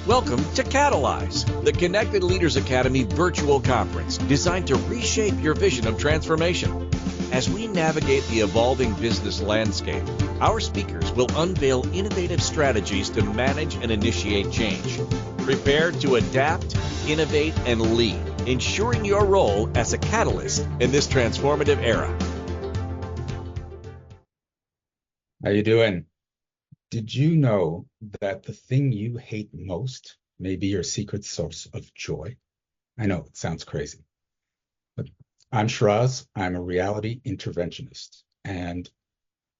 Welcome to Catalyze, the Connected Leaders Academy virtual conference designed to reshape your vision of transformation. As we navigate the evolving business landscape, our speakers will unveil innovative strategies to manage and initiate change. Prepare to adapt, innovate, and lead, ensuring your role as a catalyst in this transformative era. How you doing? Did you know that the thing you hate most may be your secret source of joy? I know it sounds crazy, but I'm Shiraz. I'm a reality interventionist, and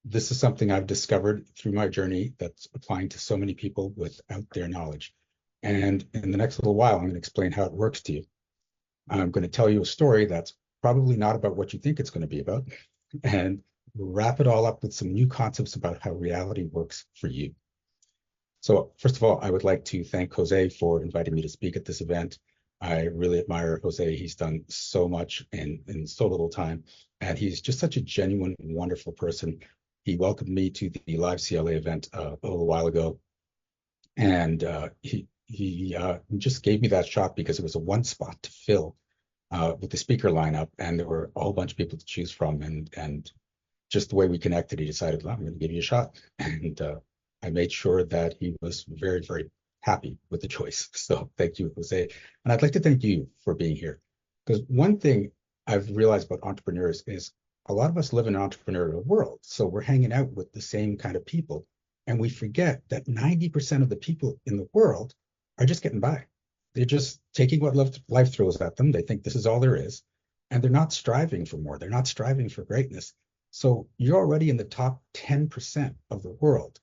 this is something I've discovered through my journey that's applying to so many people without their knowledge. And in the next little while, I'm going to explain how it works to you. I'm going to tell you a story that's probably not about what you think it's going to be about, and wrap it all up with some new concepts about how reality works for you. So first of all, I would like to thank Jose for inviting me to speak at this event. I really admire Jose. He's done so much in so little time, and he's just such a genuine, wonderful person. He welcomed me to the live CLA event a little while ago, and he just gave me that shot because it was a one spot to fill with the speaker lineup, and there were a whole bunch of people to choose from, and just the way we connected, he decided, well, I'm going to give you a shot. And I made sure that he was very, very happy with the choice. So thank you, Jose. And I'd like to thank you for being here. Because one thing I've realized about entrepreneurs is a lot of us live in an entrepreneurial world. So we're hanging out with the same kind of people. And we forget that 90% of the people in the world are just getting by. They're just taking what life throws at them. They think this is all there is. And they're not striving for more. They're not striving for greatness. So you're already in the top 10% of the world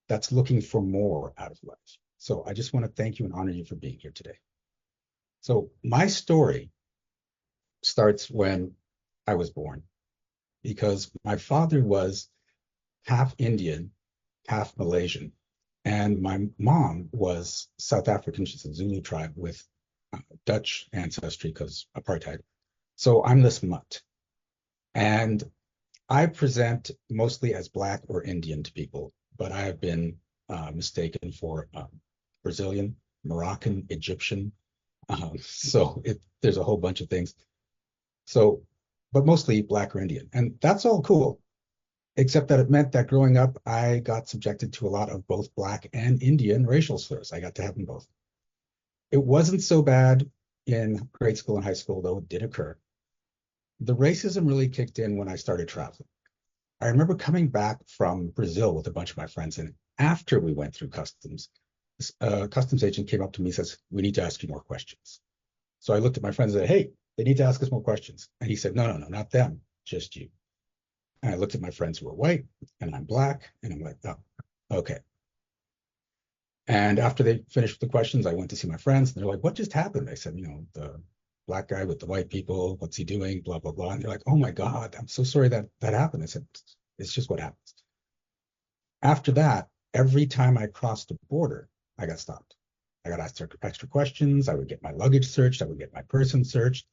that's looking for more out of life. So I just want to thank you and honor you for being here today. So my story starts when I was born, because my father was half Indian, half Malaysian, and my mom was South African. She's a Zulu tribe with Dutch ancestry because apartheid. So I'm this mutt. And I present mostly as Black or Indian to people, but I have been mistaken for Brazilian, Moroccan, Egyptian. So there's a whole bunch of things. So, but mostly Black or Indian. And that's all cool, except that it meant that growing up, I got subjected to a lot of both Black and Indian racial slurs. I got to have them both. It wasn't so bad in grade school and high school, though it did occur. The racism really kicked in when I started traveling. I remember coming back from Brazil with a bunch of my friends, and after we went through customs, this customs agent came up to me and says, "We need to ask you more questions." So I looked at my friends and said, "Hey, they need to ask us more questions." And he said, No, not them, just you. And I looked at my friends who were white, and I'm Black, and I'm like, oh, okay. And after they finished the questions, I went to see my friends, and they're like, "What just happened?" I said, the Black guy with the white people, what's he doing, blah, blah, blah. And they're like, "Oh my God, I'm so sorry that happened." I said, "It's just what happens." After that, every time I crossed the border, I got stopped. I got asked extra questions. I would get my luggage searched. I would get my person searched.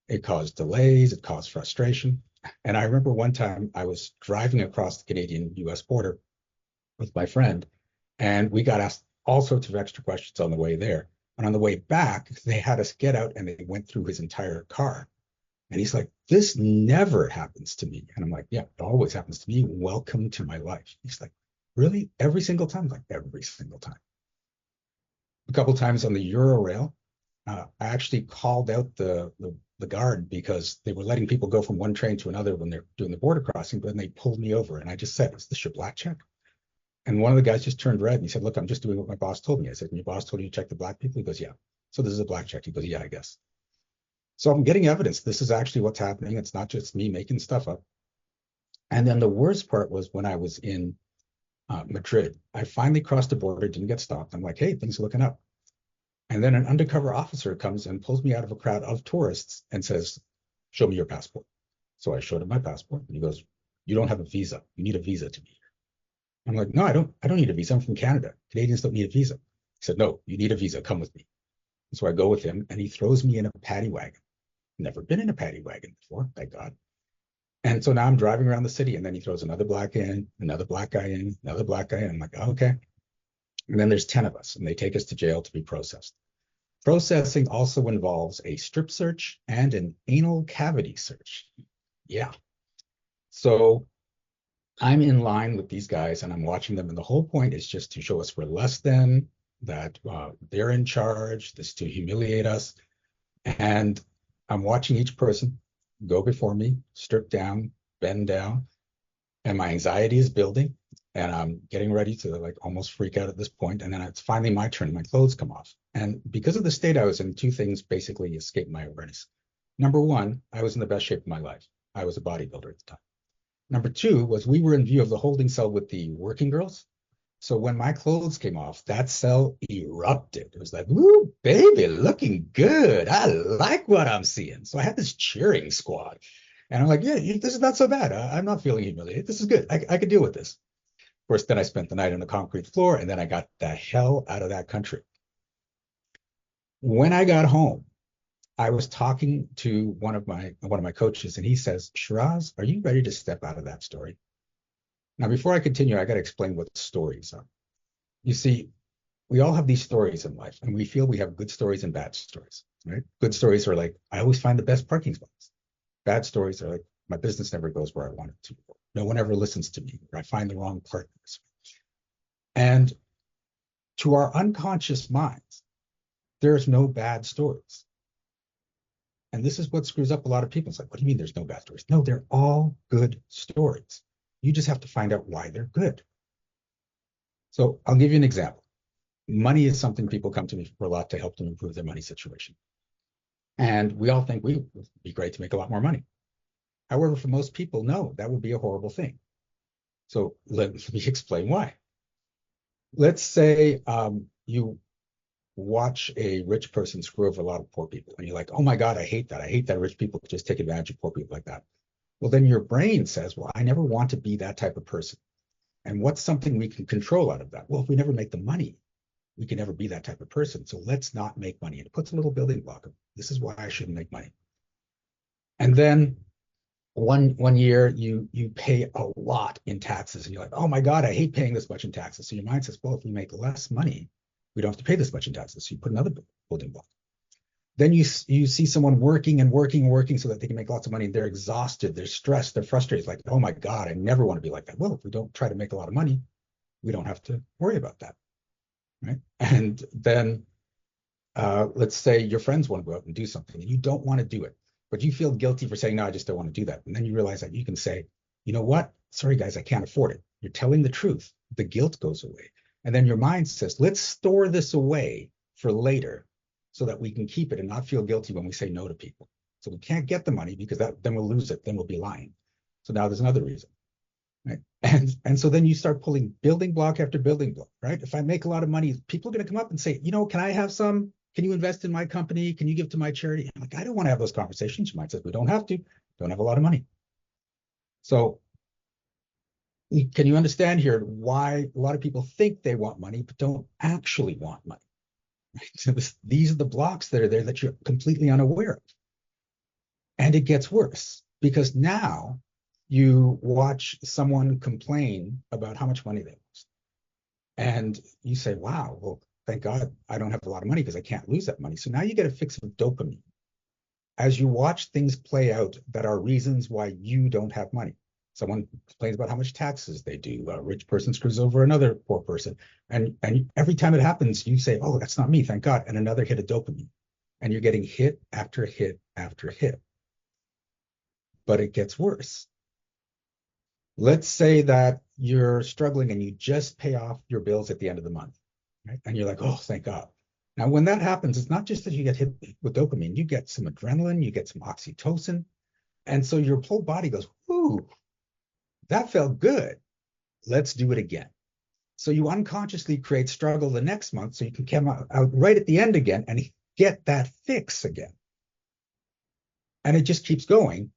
It caused delays. It caused frustration. And I remember one time I was driving across the Canadian-US border with my friend, and we got asked all sorts of extra questions on the way there. And on the way back, they had us get out and they went through his entire car. And he's like, "This never happens to me." And I'm like, "Yeah, it always happens to me. Welcome to my life." He's like, "Really? Every single time?" I'm like, "Every single time." A couple of times on the Eurail, I actually called out the guard because they were letting people go from one train to another when they're doing the border crossing, but then they pulled me over. And I just said, "Is this your black check?" And one of the guys just turned red and he said, "Look, I'm just doing what my boss told me." I said, "And your boss told you to check the Black people?" He goes, "Yeah." "So this is a black check?" He goes, "Yeah, I guess." So I'm getting evidence. This is actually what's happening. It's not just me making stuff up. And then the worst part was when I was in Madrid. I finally crossed the border, didn't get stopped. I'm like, "Hey, things are looking up." And then an undercover officer comes and pulls me out of a crowd of tourists and says, "Show me your passport." So I showed him my passport, and he goes, "You don't have a visa. You need a visa to be here." I'm like, "No, I don't need a visa. I'm from Canada. Canadians don't need a visa." He said, "No, you need a visa. Come with me." And so I go with him, and he throws me in a paddy wagon. Never been in a paddy wagon before, thank God. And so now I'm driving around the city, and then he throws another black in, another black guy in, another black guy in. I'm like, oh, okay. And then there's 10 of us, and they take us to jail to be processed. Processing also involves a strip search and an anal cavity search. Yeah. So I'm in line with these guys and I'm watching them. And the whole point is just to show us we're less than, that they're in charge, this to humiliate us. And I'm watching each person go before me, strip down, bend down, and my anxiety is building. And I'm getting ready to like almost freak out at this point. And then it's finally my turn. My clothes come off. And because of the state I was in, two things basically escaped my awareness. Number one, I was in the best shape of my life. I was a bodybuilder at the time. Number two was we were in view of the holding cell with the working girls. So when my clothes came off, that cell erupted. It was like, "Woo, baby, looking good. I like what I'm seeing." So I had this cheering squad. And I'm like, yeah, this is not so bad. I'm not feeling humiliated. This is good. I could deal with this. Of course, then I spent the night on the concrete floor, and then I got the hell out of that country. When I got home, I was talking to one of my coaches, and he says, "Shiraz, are you ready to step out of that story?" Now, before I continue, I got to explain what stories are. You see, we all have these stories in life, and we feel we have good stories and bad stories, right? Good stories are like, I always find the best parking spots. Bad stories are like, my business never goes where I want it to. No one ever listens to me, or I find the wrong partners. And to our unconscious minds, there's no bad stories. And this is what screws up a lot of people. It's like, what do you mean there's no bad stories? No, they're all good stories. You just have to find out why they're good. So I'll give you an example. Money is something people come to me for a lot to help them improve their money situation. And we all think we would be great to make a lot more money. However, for most people, no, that would be a horrible thing. So let me explain why. Let's say you watch a rich person screw over a lot of poor people, and you're like, oh my God, I hate that. I hate that rich people just take advantage of poor people like that. Well, then your brain says, well, I never want to be that type of person. And what's something we can control out of that? Well, if we never make the money, we can never be that type of person. So let's not make money. And it puts a little building block of, this is why I shouldn't make money. And then one year you pay a lot in taxes, and you're like, oh my God, I hate paying this much in taxes. So your mind says, well, if we make less money, we don't have to pay this much in taxes. So you put another building block. Then you see someone working and working and working so that they can make lots of money. They're exhausted, they're stressed, they're frustrated. Like, oh my God, I never want to be like that. Well, if we don't try to make a lot of money, we don't have to worry about that, right? And then let's say your friends want to go out and do something and you don't want to do it, but you feel guilty for saying, no, I just don't want to do that. And then you realize that you can say, you know what? Sorry, guys, I can't afford it. You're telling the truth. The guilt goes away. And then your mind says, let's store this away for later so that we can keep it and not feel guilty when we say no to people. So we can't get the money because then we'll lose it. Then we'll be lying. So now there's another reason. Right? And so then you start pulling building block after building block, right? If I make a lot of money, people are going to come up and say, can I have some? Can you invest in my company? Can you give to my charity? I'm like, I don't want to have those conversations. Your mind says, we don't have to. Don't have a lot of money. So can you understand here why a lot of people think they want money, but don't actually want money? Right? So these are the blocks that are there that you're completely unaware of. And it gets worse because now you watch someone complain about how much money they lost. And you say, wow, well, thank God I don't have a lot of money because I can't lose that money. So now you get a fix of dopamine as you watch things play out that are reasons why you don't have money. Someone complains about how much taxes they do. A rich person screws over another poor person. And every time it happens, you say, oh, that's not me, thank God. And another hit of dopamine. And you're getting hit after hit after hit. But it gets worse. Let's say that you're struggling and you just pay off your bills at the end of the month, right? And you're like, oh, thank God. Now, when that happens, it's not just that you get hit with dopamine, you get some adrenaline, you get some oxytocin. And so your whole body goes, ooh, that felt good. Let's do it again. So you unconsciously create struggle the next month so you can come out right at the end again and get that fix again. And it just keeps going.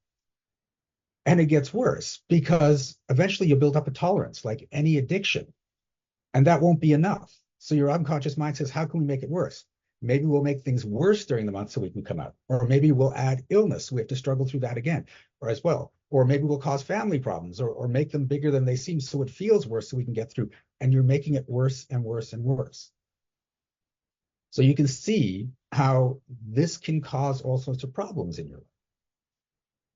And it gets worse because eventually you'll build up a tolerance like any addiction. And that won't be enough. So your unconscious mind says, how can we make it worse? Maybe we'll make things worse during the month so we can come out. Or maybe we'll add illness. So we have to struggle through that again or as well. Or maybe we'll cause family problems or make them bigger than they seem so it feels worse so we can get through. and you're making it worse and worse and worse. So you can see how this can cause all sorts of problems in your life.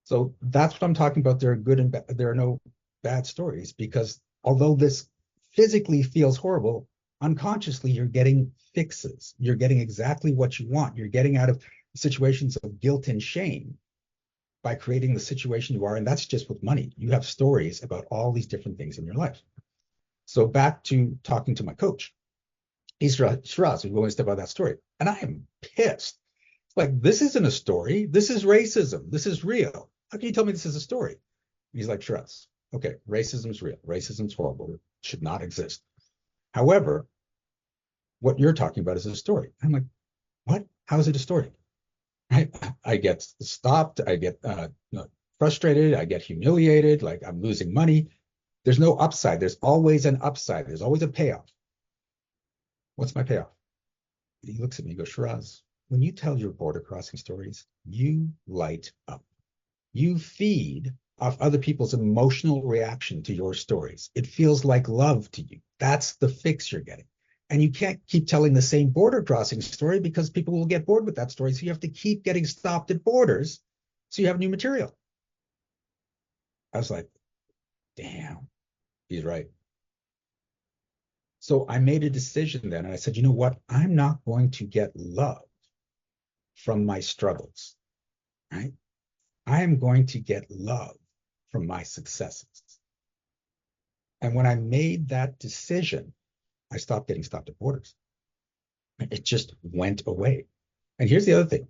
So that's what I'm talking about. There are good and bad, there are no bad stories, because although this physically feels horrible, unconsciously you're getting fixes. You're getting exactly what you want. You're getting out of situations of guilt and shame by creating the situation you are. And that's just with money. You have stories about all these different things in your life. So back to talking to my coach. He's Shiraz, we always talk about that story. And I am pissed. It's like, this isn't a story. This is racism. This is real. How can you tell me this is a story? He's like, Shiraz, okay, racism is real. Racism is horrible. It should not exist. However, what you're talking about is a story. I'm like, what? How is it a story? I get stopped. I get frustrated. I get humiliated. Like, I'm losing money. There's no upside. There's always an upside. There's always a payoff. What's my payoff? He looks at me and goes, Shiraz, when you tell your border crossing stories, you light up. You feed off other people's emotional reaction to your stories. It feels like love to you. That's the fix you're getting. And you can't keep telling the same border crossing story, because people will get bored with that story. So you have to keep getting stopped at borders so you have new material. I was like, damn, he's right. So I made a decision then, and I said, you know what? I'm not going to get love from my struggles, right? I am going to get love from my successes. And when I made that decision, I stopped getting stopped at borders. It just went away. And here's the other thing.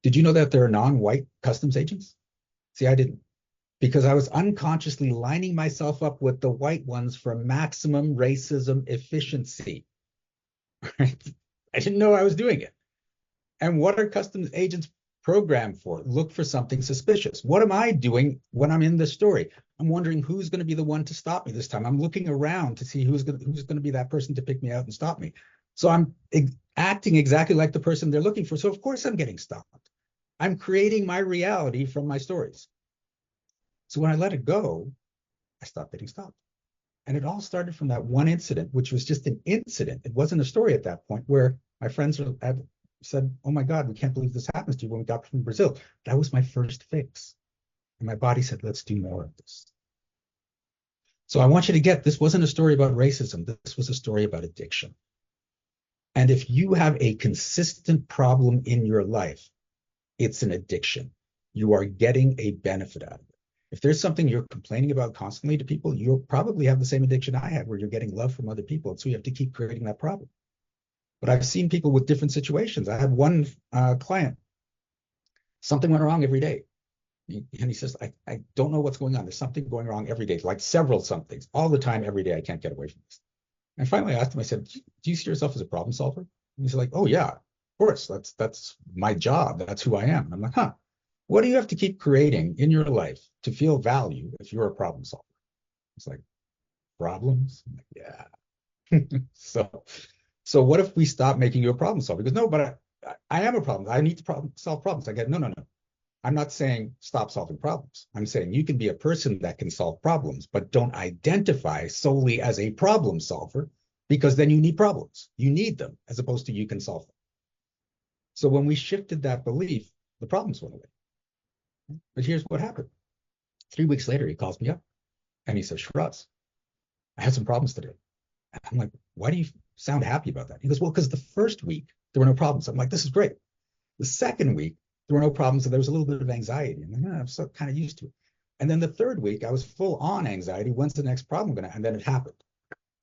Did you know that there are non-white customs agents? See, I didn't, because I was unconsciously lining myself up with the white ones for maximum racism efficiency. Right? I didn't know I was doing it. And what are customs agents programmed for? Look for something suspicious. What am I doing when I'm in the story? I'm wondering who's going to be the one to stop me this time. I'm looking around to see who's going to be that person to pick me out and stop me. So I'm acting exactly like the person they're looking for. So of course I'm getting stopped. I'm creating my reality from my stories. So when I let it go, I stopped getting stopped. And it all started from that one incident, which was just an incident. It wasn't a story at that point, where my friends had said, oh my God, we can't believe this happens to you when we got from Brazil. That was my first fix. And my body said, let's do more of this. So I want you to get, this wasn't a story about racism. This was a story about addiction. And if you have a consistent problem in your life, it's an addiction. You are getting a benefit out of it. If there's something you're complaining about constantly to people, you'll probably have the same addiction I had, where you're getting love from other people. And so you have to keep creating that problem. But I've seen people with different situations. I had one client, something went wrong every day. And he says, I don't know what's going on. There's something going wrong every day, like several somethings, all the time, every day. I can't get away from this. And finally I asked him, I said, do you see yourself as a problem solver? And he's like, oh yeah, of course. That's my job. That's who I am. And I'm like, huh, what do you have to keep creating in your life to feel value if you're a problem solver? It's like, problems? I'm like, yeah. So what if we stop making you a problem solver? Because no, but I am a problem. I need to solve problems. I get, no. I'm not saying stop solving problems. I'm saying you can be a person that can solve problems, but don't identify solely as a problem solver, because then you need problems. You need them, as opposed to you can solve them. So when we shifted that belief, the problems went away. But here's what happened. 3 weeks later, he calls me up and he says, Shiraz, I had some problems today. And I'm like, why do you sound happy about that? He goes, well, because the first week there were no problems. I'm like, this is great. The second week, there were no problems, and there was a little bit of anxiety. And I'm so kind of used to it. And then the third week, I was full on anxiety. When's the next problem going to? And then it happened.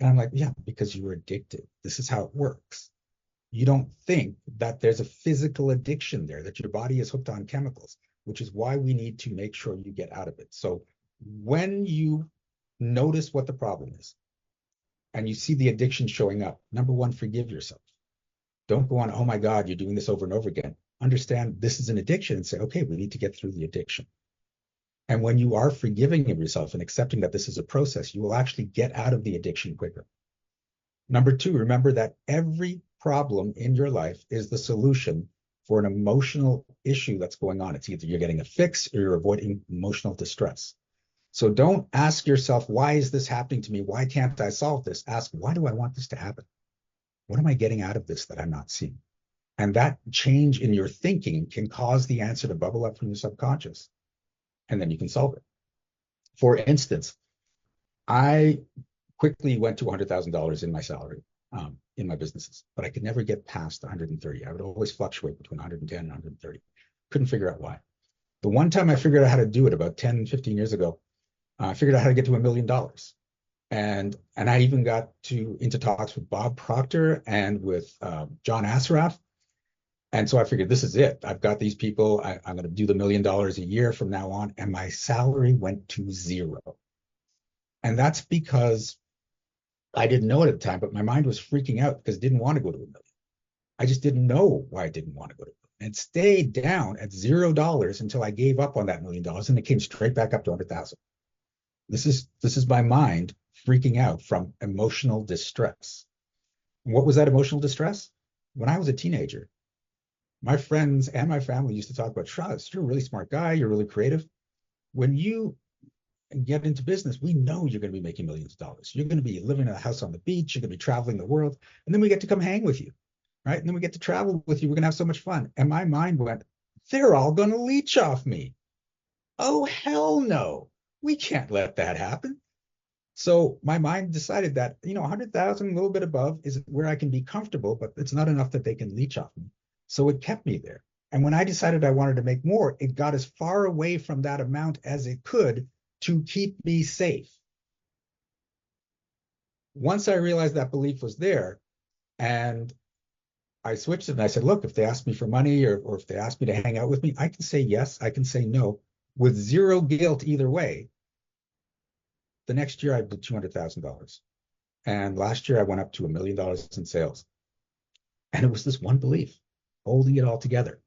And I'm like, yeah, because you were addicted. This is how it works. You don't think that there's a physical addiction there, that your body is hooked on chemicals, which is why we need to make sure you get out of it. So when you notice what the problem is and you see the addiction showing up, number one, forgive yourself. Don't go on, oh my God, you're doing this over and over again. Understand this is an addiction and say, okay, we need to get through the addiction. And when you are forgiving of yourself and accepting that this is a process, you will actually get out of the addiction quicker. Number two, remember that every problem in your life is the solution for an emotional issue that's going on. It's either you're getting a fix or you're avoiding emotional distress. So don't ask yourself, why is this happening to me? Why can't I solve this? Ask, why do I want this to happen? What am I getting out of this that I'm not seeing? And that change in your thinking can cause the answer to bubble up from your subconscious, and then you can solve it. For instance, I quickly went to $100,000 in my salary in my businesses, but I could never get past 130. I would always fluctuate between 110 and 130. Couldn't figure out why. The one time I figured out how to do it about 10, 15 years ago, I figured out how to get to $1 million. And I even got into talks with Bob Proctor and with John Assaraf. And so I figured, this is it. I've got these people. I'm going to do the $1 million a year from now on. And my salary went to zero. And that's because I didn't know it at the time, but my mind was freaking out because it didn't want to go to $1 million. I just didn't know why I didn't want to go to $1 million. And it stayed down at $0 until I gave up on that $1 million, and it came straight back up to 100,000. This is my mind freaking out from emotional distress. And what was that emotional distress? When I was a teenager, my friends and my family used to talk about, Shiraz, you're a really smart guy, you're really creative. When you get into business, we know you're going to be making millions of dollars. You're going to be living in a house on the beach, you're going to be traveling the world, and then we get to come hang with you, right? And then we get to travel with you, we're going to have so much fun. And my mind went, they're all going to leech off me. Oh, hell no. We can't let that happen. So my mind decided that, 100,000, a little bit above is where I can be comfortable, but it's not enough that they can leech off me. So it kept me there. And when I decided I wanted to make more, it got as far away from that amount as it could to keep me safe. Once I realized that belief was there, and I switched it and I said, look, if they ask me for money or if they ask me to hang out with me, I can say yes, I can say no with zero guilt either way. The next year I did $200,000. And last year I went up to $1 million in sales. And it was this one belief holding it all together.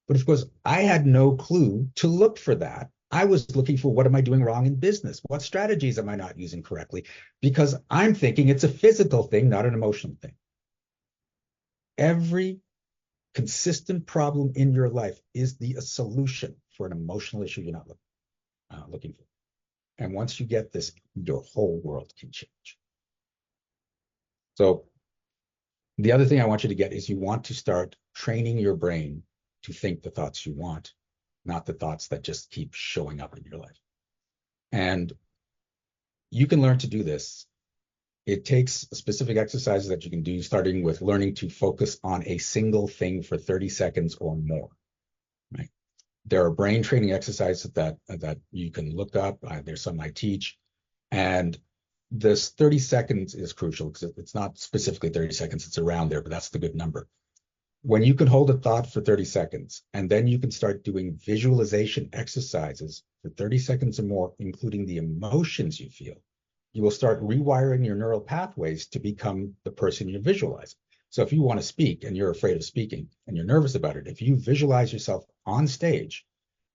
But of course, I had no clue to look for that. I was looking for, what am I doing wrong in business? What strategies am I not using correctly? Because I'm thinking it's a physical thing, not an emotional thing. Every consistent problem in your life is a solution for an emotional issue you're not looking for. And once you get this, your whole world can change. So the other thing I want you to get is, you want to start training your brain to think the thoughts you want, not the thoughts that just keep showing up in your life. And you can learn to do this. It takes specific exercises that you can do, starting with learning to focus on a single thing for 30 seconds or more. Right? There are brain training exercises that you can look up. There's some I teach. And this 30 seconds is crucial because it's not specifically 30 seconds, it's around there, but that's the good number. When you can hold a thought for 30 seconds, and then you can start doing visualization exercises for 30 seconds or more, including the emotions you feel, you will start rewiring your neural pathways to become the person you're visualizing. So if you want to speak and you're afraid of speaking and you're nervous about it, if you visualize yourself on stage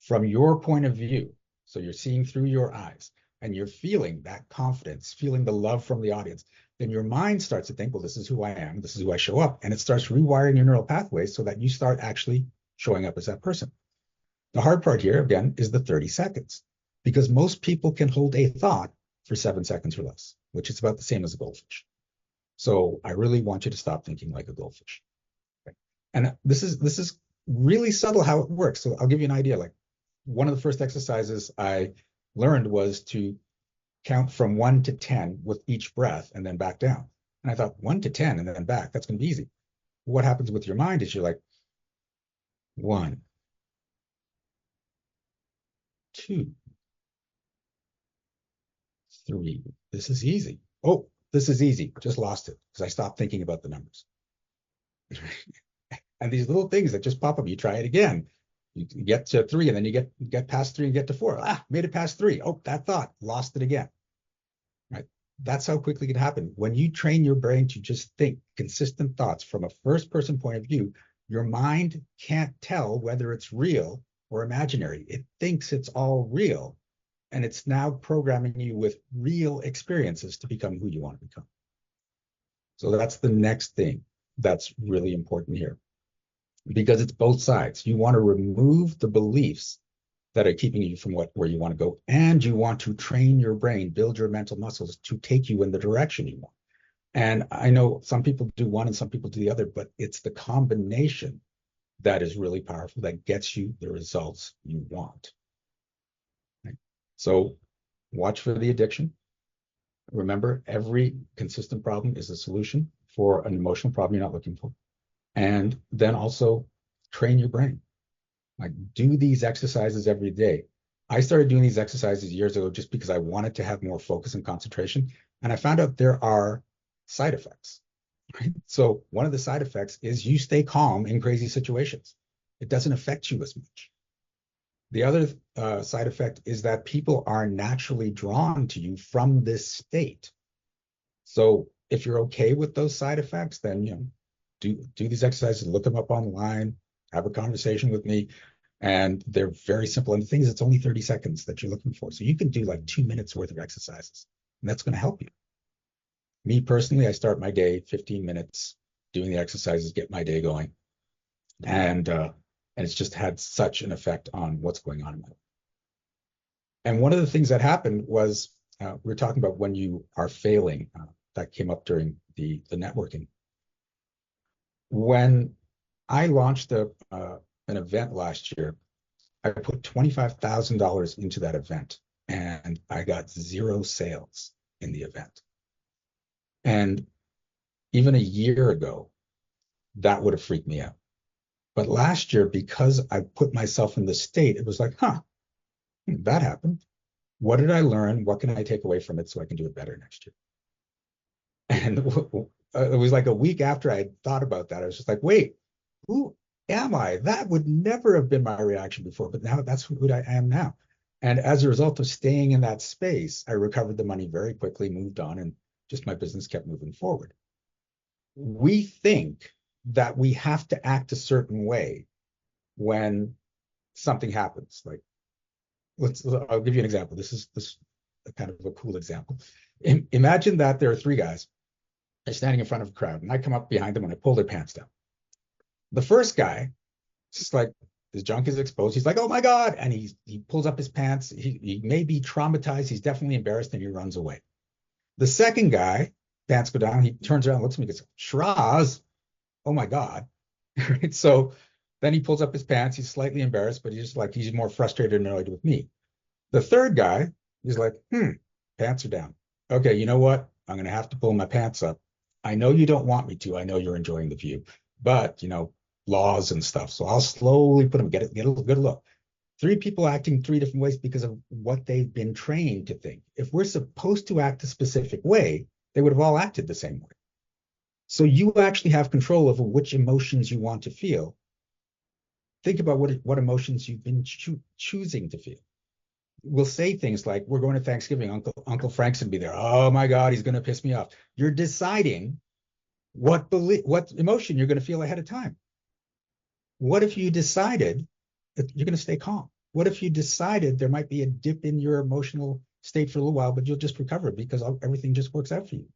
from your point of view, so you're seeing through your eyes and you're feeling that confidence, feeling the love from the audience, then your mind starts to think, well, this is who I am, this is who I show up. And it starts rewiring your neural pathways so that you start actually showing up as that person. The hard part here, again, is the 30 seconds, because most people can hold a thought for 7 seconds or less, which is about the same as a goldfish. So I really want you to stop thinking like a goldfish. Okay? And this is really subtle how it works. So I'll give you an idea. Like, one of the first exercises I learned was to count from 1 to 10 with each breath and then back down. And I thought, 1 to 10 and then back, that's going to be easy. What happens with your mind is you're like, 1, 2, 3. This is easy. Oh, this is easy. Just lost it because I stopped thinking about the numbers. And these little things that just pop up, you try it again. You get to 3 and then you get past 3 and get to 4. Made it past 3. Oh, that thought, lost it again. Right? That's how quickly it can happen. When you train your brain to just think consistent thoughts from a first person point of view, your mind can't tell whether it's real or imaginary. It thinks it's all real. And it's now programming you with real experiences to become who you want to become. So that's the next thing that's really important here, because it's both sides. You want to remove the beliefs that are keeping you from where you want to go. And you want to train your brain, build your mental muscles to take you in the direction you want. And I know some people do one and some people do the other, but it's the combination that is really powerful, that gets you the results you want. Right? So watch for the addiction. Remember, every consistent problem is a solution for an emotional problem you're not looking for. And then also train your brain. Like, do these exercises every day. I started doing these exercises years ago just because I wanted to have more focus and concentration. And I found out there are side effects. Right? So one of the side effects is you stay calm in crazy situations. It doesn't affect you as much. The other side effect is that people are naturally drawn to you from this state. So if you're okay with those side effects, then do these exercises, look them up online, have a conversation with me, and they're very simple. And the thing is, it's only 30 seconds that you're looking for. So you can do like 2 minutes worth of exercises, and that's going to help you. Me personally, I start my day 15 minutes doing the exercises, get my day going. And it's just had such an effect on what's going on in my life. And one of the things that happened was we were talking about when you are failing. That came up during the networking. When I launched an event last year, I put $25,000 into that event, and I got 0 sales in the event. And even a year ago, that would have freaked me out. But last year, because I put myself in the state, it was like, that happened. What did I learn? What can I take away from it so I can do it better next year? And it was like a week after I thought about that, I was just like, wait, who am I? That would never have been my reaction before, but now that's who I am now. And as a result of staying in that space, I recovered the money very quickly, moved on, and just my business kept moving forward. We think that we have to act a certain way when something happens. Like, I'll give you an example. This is kind of a cool example. Imagine that there are 3 guys. They're standing in front of a crowd, and I come up behind them and I pull their pants down. The first guy, just like his junk is exposed, he's like, oh my God. And he pulls up his pants. He may be traumatized. He's definitely embarrassed, and he runs away. The second guy, pants go down. He turns around, looks at me, and goes, Shiraz, oh my God. Right? So then he pulls up his pants. He's slightly embarrassed, but he's more frustrated and annoyed with me. The third guy, he's like, pants are down. Okay, you know what? I'm going to have to pull my pants up. I know you don't want me to. I know you're enjoying the view, but laws and stuff. So I'll slowly put them, get a good look. 3 people acting 3 different ways because of what they've been trained to think. If we're supposed to act a specific way, they would have all acted the same way. So you actually have control over which emotions you want to feel. Think about what emotions you've been choosing to feel. We'll say things like, we're going to Thanksgiving, Uncle Frank's going to be there. Oh my God, he's going to piss me off. You're deciding what emotion you're going to feel ahead of time. What if you decided that you're going to stay calm? What if you decided there might be a dip in your emotional state for a little while, but you'll just recover because everything just works out for you?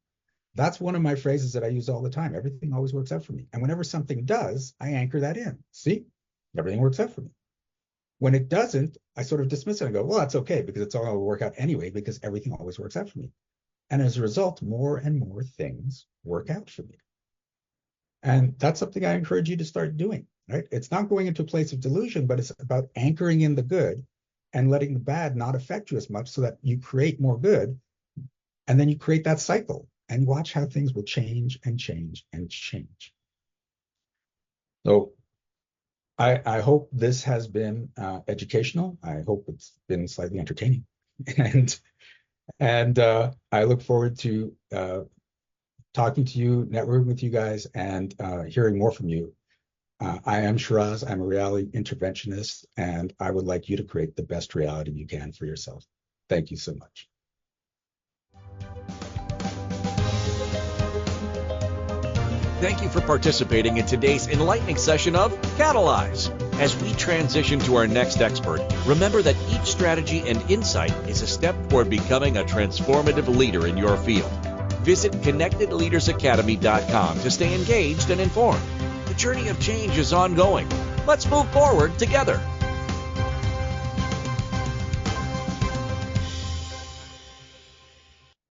That's one of my phrases that I use all the time. Everything always works out for me. And whenever something does, I anchor that in. See, everything works out for me. When it doesn't, I sort of dismiss it and go, well, that's okay, because it's all going to work out anyway, because everything always works out for me. And as a result, more and more things work out for me. And that's something I encourage you to start doing, right? It's not going into a place of delusion, but it's about anchoring in the good and letting the bad not affect you as much so that you create more good. And then you create that cycle and watch how things will change and change and change. So I hope this has been educational. I hope it's been slightly entertaining. And I look forward to talking to you, networking with you guys, and hearing more from you. I am Shiraz. I'm a reality interventionist, and I would like you to create the best reality you can for yourself. Thank you so much. Thank you for participating in today's enlightening session of Catalyze. As we transition to our next expert, remember that each strategy and insight is a step toward becoming a transformative leader in your field. Visit ConnectedLeadersAcademy.com to stay engaged and informed. The journey of change is ongoing. Let's move forward together.